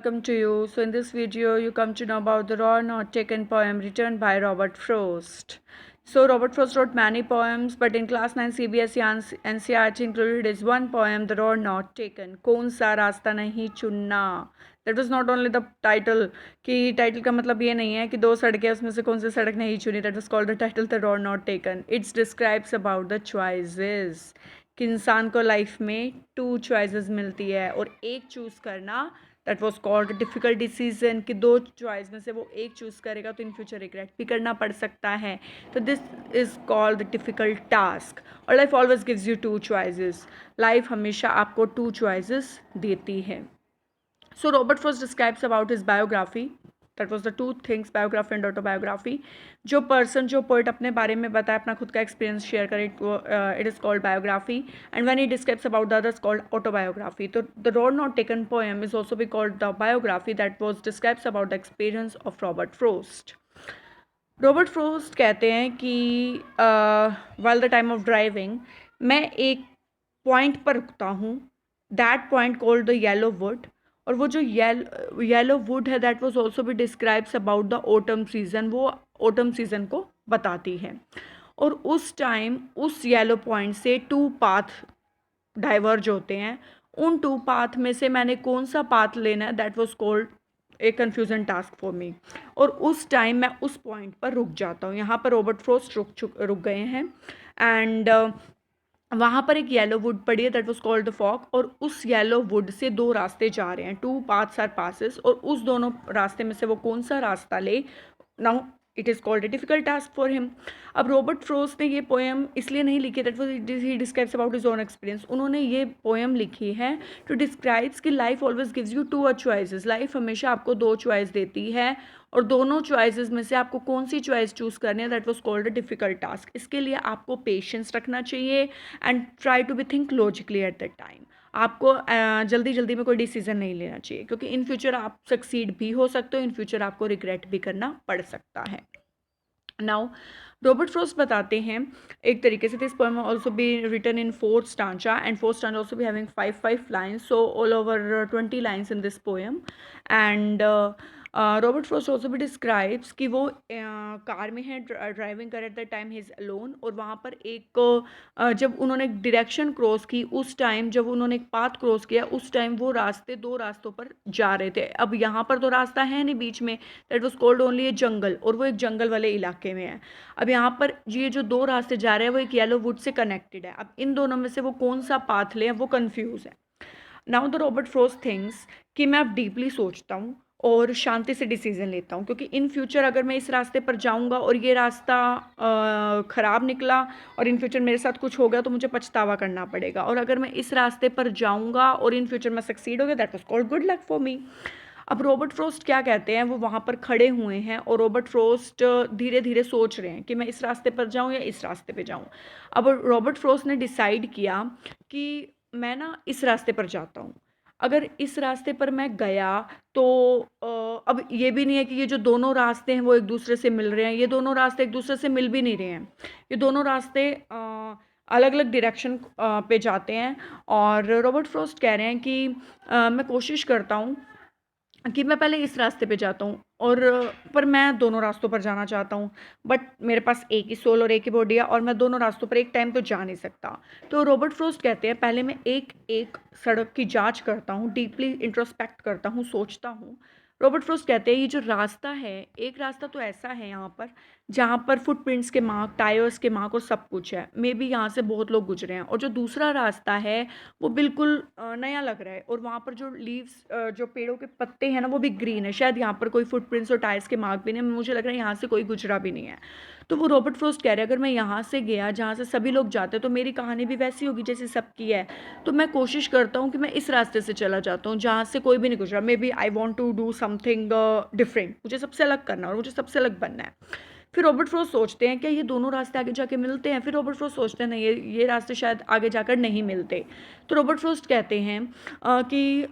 Welcome to you. So in this video, you come to know about the raw not taken poem written by Robert Frost. So Robert Frost wrote many poems, but in class 9 CBSE and NCERT included his one poem, The Road Not Taken. कौन सा रास्ता नहीं चुनना. That was not only the title, कि title का मतलब ये नहीं है कि दो सड़कें उसमें से कौन सी सड़क नहीं चुनी. That was called the title, The Road Not Taken. It describes about the choices. कि इंसान को लाइफ में 2 choices मिलती है और एक चूज़ करना that was called difficult decision. कि 2 चॉइस में से वो एक चूज़ करेगा तो इन फ्यूचर रिग्रेट भी करना पड़ सकता है. तो this is called the difficult task. और life always gives you 2 choices. Life हमेशा आपको 2 चॉइसेस देती है. So Robert Frost describes about his biography. That was the 2 things, biography and autobiography. जो पर्सन, जो पोइट अपने बारे में बताए, अपना खुद का एक्सपीरियंस शेयर करे, it is called biography. And when he describes about the others called autobiography. तो the road not taken poem is also be called the biography that was describes about the experience of Robert frost. Robert frost कहते हैं कि while the time of driving मैं एक point पर रुकता हूँ, that point called the yellow would. और वो जो येलो वुड है दैट वाज आल्सो भी describes about the autumn season. वो ऑटम सीजन को बताती है. और उस टाइम उस येलो पॉइंट से 2 पाथ डाइवर्ज होते हैं. उन 2 पाथ में से मैंने कौन सा पाथ लेना है that was called a confusion task for me. और उस टाइम मैं उस पॉइंट पर रुक जाता हूँ. यहाँ पर रॉबर्ट फ्रोस्ट रुक गए हैं. एंड वहाँ पर एक येलो वुड पड़ी है that was called the fog. और उस येलो वुड से 2 रास्ते जा रहे हैं. 2 पाथ्स आर पासेस. और उस दोनों रास्ते में से वो कौन सा रास्ता ले. Now it is called a difficult task for him. अब रॉबर्ट फ्रोस्ट ने ये पोएम इसलिए नहीं लिखी that was he describes about his own experience. उन्होंने ये पोएम लिखी है टू डिस्क्राइब्स कि life always gives you 2 choices. Life हमेशा आपको 2 चॉइस देती है और दोनों चॉइसेस में से आपको कौन सी चॉइस चूज़ करनी है that was called a difficult task. इसके लिए आपको पेशेंस रखना चाहिए and try to be think logically at that time. आपको जल्दी जल्दी में कोई डिसीजन नहीं लेना चाहिए क्योंकि इन फ्यूचर आप सक्सीड भी हो सकते हो, इन फ्यूचर आपको रिग्रेट भी करना पड़ सकता है. नाउ रॉबर्ट फ्रोस्ट बताते हैं एक तरीके से this poem also be written in 4 stanza and 4 stanza also be having 5 lines. So all over 20 lines in this poem. And Robert Frost also भी डिस्क्राइब्स कि वो कार में है, ड्राइविंग कर at the time he is alone. और वहाँ पर एक जब उन्होंने एक डायरेक्शन क्रॉस की, उस टाइम जब उन्होंने एक पाथ क्रॉस किया, उस टाइम वो 2 रास्तों पर जा रहे थे. अब यहाँ पर तो रास्ता है नहीं बीच में, दैट वाज कॉल्ड ओनली ए जंगल. और वो एक जंगल वाले इलाके में है. अब यहाँ पर ये जो 2 रास्ते जा रहे हैं वो एक येलो वुड से कनेक्टेड है. अब इन दोनों में से वो कौन सा पाथ ले, वो कन्फ्यूज़ है. Now the Robert frost things कि मैं अब डीपली सोचता हूँ और शांति से डिसीजन लेता हूँ क्योंकि इन फ्यूचर अगर मैं इस रास्ते पर जाऊँगा और ये रास्ता ख़राब निकला और इन फ्यूचर मेरे साथ कुछ हो गया तो मुझे पछतावा करना पड़ेगा. और अगर मैं इस रास्ते पर जाऊँगा और इन फ्यूचर मैं सक्सीड हो गया that was called good luck for me. अब रॉबर्ट फ्रोस्ट क्या कहते हैं, वो वहाँ पर खड़े हुए हैं और रॉबर्ट फ्रोस्ट धीरे धीरे सोच रहे हैं कि मैं इस रास्ते पर जाऊँ या इस रास्ते पे जाऊँ. अब रॉबर्ट फ्रोस्ट ने डिसाइड किया कि मैं ना इस रास्ते पर जाता हूँ. अगर इस रास्ते पर मैं गया तो अब ये भी नहीं है कि ये जो दोनों रास्ते हैं वो एक दूसरे से मिल रहे हैं. ये दोनों रास्ते एक दूसरे से मिल भी नहीं रहे हैं. ये दोनों रास्ते अलग अलग डायरेक्शन पे जाते हैं. और रॉबर्ट फ्रोस्ट कह रहे हैं कि मैं कोशिश करता हूँ कि मैं पहले इस रास्ते पे जाता हूँ और पर मैं दोनों रास्तों पर जाना चाहता हूँ. बट मेरे पास एक ही सोल और एक ही बॉडी है और मैं दोनों रास्तों पर एक टाइम तो जा नहीं सकता. तो रॉबर्ट फ्रोस्ट कहते हैं पहले मैं एक एक सड़क की जांच करता हूँ, डीपली इंट्रोस्पेक्ट करता हूँ, सोचता हूँ. रॉबर्ट फ्रोस्ट कहते हैं ये जो रास्ता है, एक रास्ता तो ऐसा है यहाँ पर जहाँ पर फुटप्रिंट्स के मार्क, टायर्स के मार्क और सब कुछ है. मे बी यहाँ से बहुत लोग गुजरे हैं. और जो दूसरा रास्ता है वो बिल्कुल नया लग रहा है और वहाँ पर जो लीव्स, जो पेड़ों के पत्ते हैं ना, वो भी ग्रीन है. शायद यहाँ पर कोई फुटप्रिंट्स और टायर्स के मार्क भी नहीं, मुझे लग रहा है यहाँ से कोई गुजरा भी नहीं है. तो वो रॉबर्ट फ्रोस्ट कह रहे हैं अगर मैं यहाँ से गया जहाँ से सभी लोग जाते हैं तो मेरी कहानी भी वैसी होगी जैसे सबकी है. तो मैं कोशिश करता हूँ कि मैं इस रास्ते से चला जाता हूँ जहाँ से कोई भी नहीं गुजरा. Maybe I want to do something different. मुझे सबसे अलग करना है और मुझे सबसे अलग बनना है. फिर रॉबर्ट फ्रोस्ट सोचते हैं क्या ये दोनों रास्ते आगे जाके मिलते हैं. फिर रॉबर्ट फ्रोस्ट सोचते हैं नहीं, ये रास्ते शायद आगे जाकर नहीं मिलते. तो रॉबर्ट फ्रोस्ट कहते हैं कि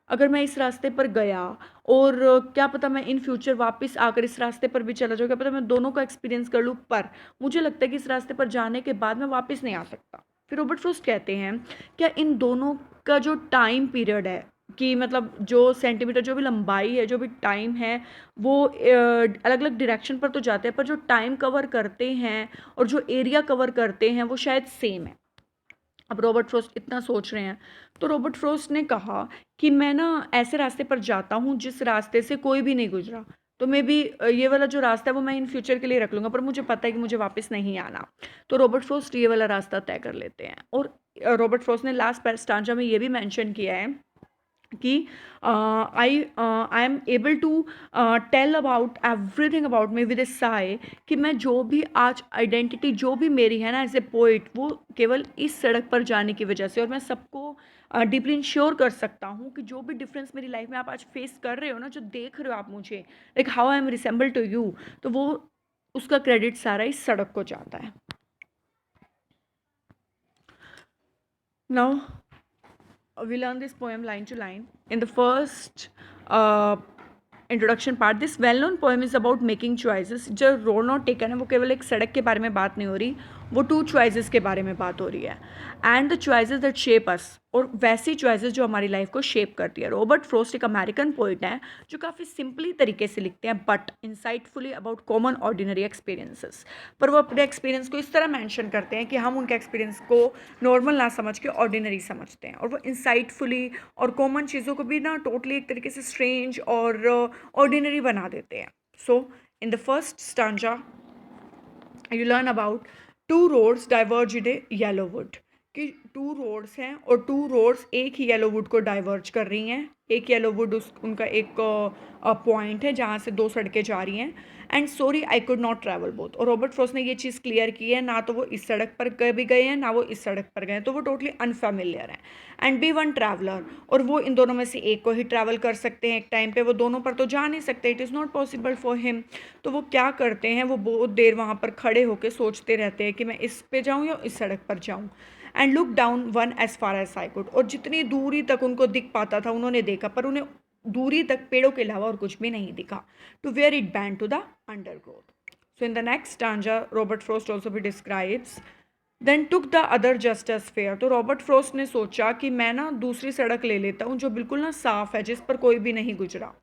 अगर मैं इस रास्ते पर गया और क्या पता मैं इन फ्यूचर वापस आकर इस रास्ते पर भी चला जाऊँ, क्या पता मैं दोनों का एक्सपीरियंस कर लूँ, पर मुझे लगता है कि इस रास्ते पर जाने के बाद मैं वापस नहीं आ सकता. फिर रॉबर्ट फ्रोस्ट कहते हैं क्या इन दोनों का जो टाइम पीरियड है कि मतलब जो सेंटीमीटर, जो भी लंबाई है, जो भी टाइम है, वो अलग अलग डायरेक्शन पर तो जाते हैं, पर जो टाइम कवर करते हैं और जो एरिया कवर करते हैं वो शायद सेम है। अब रॉबर्ट फ्रॉस्ट इतना सोच रहे हैं, तो रॉबर्ट फ्रॉस्ट ने कहा कि मैं ना ऐसे रास्ते पर जाता हूँ जिस रास्ते से कोई भी नहीं गुजरा, तो मे बी ये वाला जो रास्ता है वो मैं इन फ्यूचर के लिए रख लूँगा, पर मुझे पता है कि मुझे वापस नहीं आना। तो रॉबर्ट फ्रॉस्ट ये वाला रास्ता तय कर लेते हैं। और रॉबर्ट फ्रॉस्ट ने लास्ट स्टांजा में ये भी मेंशन किया है कि I am able to tell about everything about me with a sigh, कि मैं जो भी आज आइडेंटिटी जो भी मेरी है ना एज ए पोइट, वो केवल इस सड़क पर जाने की वजह से। और मैं सबको डीपली इंश्योर कर सकता हूँ कि जो भी डिफरेंस मेरी लाइफ में आप आज फेस कर रहे हो ना, जो देख रहे हो आप मुझे, like how I am resemble to you, तो वो उसका क्रेडिट सारा इस सड़क को जाता है। Now we learn this poem line to line. In the first introduction part, this well-known poem is about making choices. जो रोड नॉट टेकन है वो केवल एक सड़क के बारे में बात नहीं हो रही, वो टू चॉइसेस के बारे में बात हो रही है। And the choices that shape us, और वैसी चॉइसेस जो हमारी लाइफ को शेप करती है। रॉबर्ट फ्रॉस्ट एक अमेरिकन पोइट हैं जो काफ़ी सिंपली तरीके से लिखते हैं, but insightfully about common ordinary experiences. पर वो अपने एक्सपीरियंस को इस तरह मेंशन करते हैं कि हम उनके एक्सपीरियंस को नॉर्मल ना समझ के ऑर्डिनरी समझते हैं। और वो इंसाइटफुली और कॉमन चीज़ों को भी ना टोटली एक तरीके से स्ट्रेंज और ऑर्डिनरी बना देते हैं। So in the first stanza you learn about two roads diverge in a yellow wood, कि टू रोड्स हैं और टू रोड्स एक ही येलो वुड को डाइवर्ज कर रही हैं। एक येलो वुड उनका एक पॉइंट है जहाँ से दो सड़कें जा रही हैं। And sorry I could not travel both, और रॉबर्ट फ्रॉस्ट ने ये चीज़ क्लियर की है, ना तो वो इस सड़क पर कभी गए हैं ना वो इस सड़क पर गए हैं, तो वो टोटली अनफेमिलियर हैं। एंड बी वन ट्रैवलर, और वो इन दोनों में से एक को ही ट्रैवल कर सकते हैं एक टाइम पे, वो दोनों पर तो जा नहीं सकते, it is not possible for him. तो वो क्या करते हैं, वो बहुत देर वहाँ पर खड़े होकर सोचते रहते हैं कि मैं इस पे जाऊँ या इस सड़क पर जाऊँ। And look down one as far as I could, और जितनी दूरी तक उनको दिख पाता था उन्होंने देखा, पर उन्हें दूरी तक पेड़ों के अलावा और कुछ भी नहीं दिखा। To where it bent to the undergrowth. So in the next stanza Robert Frost also भी describes then took the other just as fair. तो रॉबर्ट फ्रॉस्ट ने सोचा कि मैं ना दूसरी सड़क ले लेता हूँ जो बिल्कुल ना साफ है, जिस पर कोई भी नहीं गुजरा।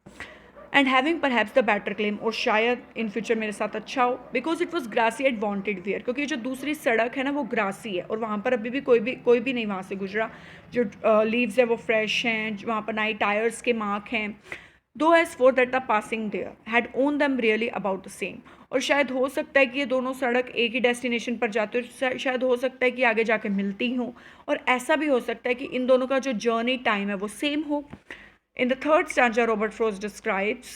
And having perhaps the better claim, और शायद इन फ्यूचर मेरे साथ अच्छा हो, because it was grassy at wanted wear, क्योंकि जो दूसरी सड़क है ना वो ग्रासी है और वहाँ पर अभी भी कोई भी नहीं वहाँ से गुजरा। जो लीव्स है वो फ्रेश हैं, वहाँ पर नए टायर्स के मार्क हैं। Though as for that the passing there had worn them really about the same, और शायद हो सकता है कि ये दोनों सड़क एक ही डेस्टिनेशन पर जाते हो, शायद हो सकता है कि आगे जाके मिलती हों, और ऐसा भी हो सकता है कि इन दोनों का जो जर्नी टाइम है वो सेम हो। In the third stanza, Robert Frost describes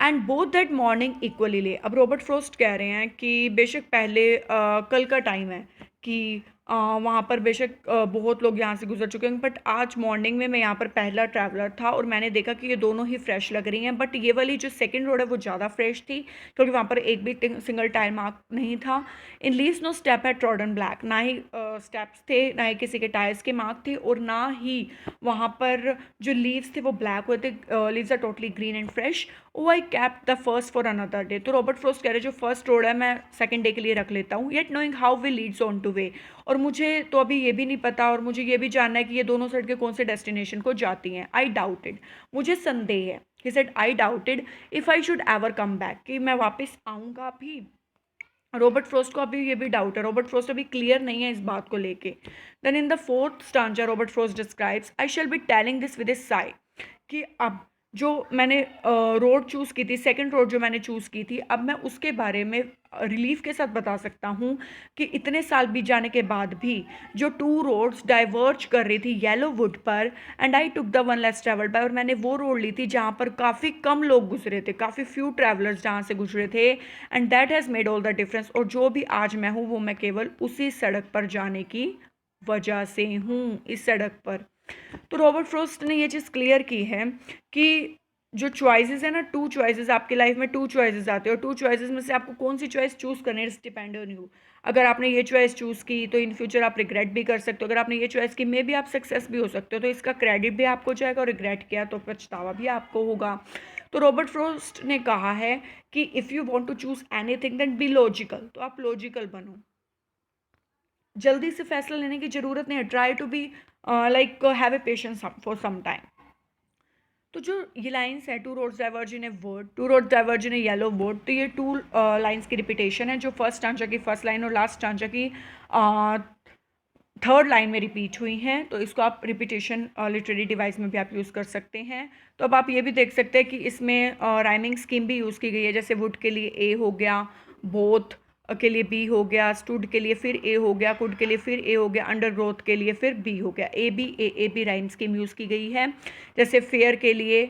and both that morning equally ले। अब रॉबर्ट फ्रॉस्ट कह रहे हैं कि बेशक पहले कल का टाइम है कि वहाँ पर बेशक बहुत लोग यहाँ से गुजर चुके हैं, बट आज मॉर्निंग में मैं यहाँ पर पहला ट्रैवलर था और मैंने देखा कि ये दोनों ही फ्रेश लग रही हैं। बट ये वाली जो सेकंड रोड है वो ज़्यादा फ्रेश थी, क्योंकि वहाँ पर एक भी सिंगल टायर मार्क नहीं था। इन लीव्स नो स्टेप है ट्रॉडन ब्लैक, ना ही स्टेप्स थे, ना ही किसी के टायर्स के मार्क थे, और ना ही वहाँ पर जो लीव्स थे वो ब्लैक हुए थे। Leaves are totally green and fresh. Oh I kept the first for another day. तो रॉबर्ट फ्रॉस्ट कह रहे जो फर्स्ट रोड है मैं सेकंड डे के लिए रख लेता हूँ। Yet knowing how way leads on to way, और मुझे तो अभी ये भी नहीं पता, और मुझे ये भी जानना है कि ये दोनों सड़कें कौन से डेस्टिनेशन को जाती हैं। आई डाउटेड, मुझे संदेह है। He said I doubted if I should ever come back, कि मैं वापस आऊँगा भी। रॉबर्ट फ्रॉस्ट को अभी ये भी डाउट है, रॉबर्ट फ्रॉस्ट अभी क्लियर नहीं है इस बात को लेके। Then in the fourth stanza Robert Frost describes I shall be telling this with a sigh, कि अब जो मैंने रोड चूज़ की थी, सेकंड रोड जो मैंने चूज़ की थी, अब मैं उसके बारे में रिलीफ के साथ बता सकता हूँ कि इतने साल बीत जाने के बाद भी जो टू रोड्स डाइवर्ज कर रही थी येलो वुड पर, and I took the one less travelled bye, और मैंने वो रोड ली थी जहाँ पर काफ़ी कम लोग गुजरे थे, काफ़ी फ्यू ट्रैवलर्स जहाँ से गुजरे थे। And that has made all the difference, और जो भी आज मैं हूँ वो मैं केवल उसी सड़क पर जाने की वजह से हूँ, इस सड़क पर। तो रॉबर्ट फ्रॉस्ट ने ये चीज़ क्लियर की है कि जो चॉइसेस है ना, टू चॉइसेस आपकी लाइफ में, टू चॉइसेस आते हैं, और टू चॉइसेस में से आपको कौन सी चॉइस चूज़ करनी है, इट्स डिपेंड ऑन यू। अगर आपने ये चॉइस चूज़ की तो इन फ्यूचर आप रिग्रेट भी कर सकते हो, अगर आपने ये चॉइस की मे भी आप सक्सेस भी हो सकते हो, तो इसका क्रेडिट भी आपको जाएगा, और रिग्रेट किया तो पछतावा भी आपको होगा। तो रॉबर्ट फ्रॉस्ट ने कहा है कि if you want to choose anything then be logical, तो आप लॉजिकल बनो, जल्दी से फैसला लेने की ज़रूरत नहीं है। Try to be like have a patience for some time. तो जो ये लाइंस है, two roads diverge in a wood, two roads diverge in a yellow wood, तो ये टू लाइंस की रिपीटेशन है जो फर्स्ट स्टांजा की फर्स्ट लाइन और लास्ट स्टांजा की थर्ड लाइन में रिपीट हुई हैं। तो इसको आप रिपीटेशन लिटरेरी डिवाइस में भी आप यूज़ कर सकते हैं। तो अब आप ये भी देख सकते हैं कि इसमें राइमिंग स्कीम भी यूज़ की गई है, जैसे वुड के लिए ए हो गया, बोथ के लिए बी हो गया, स्टूड के लिए फिर ए हो गया, कुड के लिए फिर ए हो गया, अंडर ग्रोथ के लिए फिर बी हो गया। A B rhyme scheme use की गई है। जैसे फेयर के लिए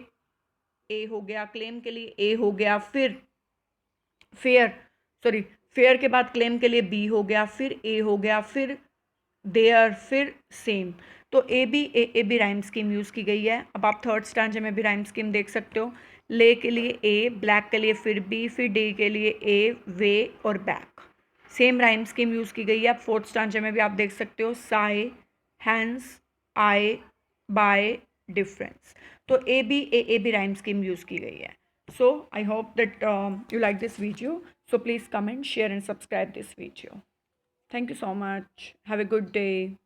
ए हो गया, क्लेम के लिए ए हो गया, फिर फेयर के बाद क्लेम के लिए बी हो गया, फिर ए हो गया, फिर देयर, फिर सेम। तो A B rhyme scheme use की गई है। अब आप थर्ड स्टांजे में भी राइम स्कीम देख सकते हो। ले के लिए ए, ब्लैक के लिए फिर बी, फिर डे के लिए ए, वे और back. Same rhyme scheme use की गई है। अब फोर्थ स्टांजे में भी आप देख सकते हो, sigh, hence, I, by, difference. तो A B rhyme scheme use की गई है। So I hope that you like this video. So please comment, share and subscribe this video. Thank you so much. Have a good day.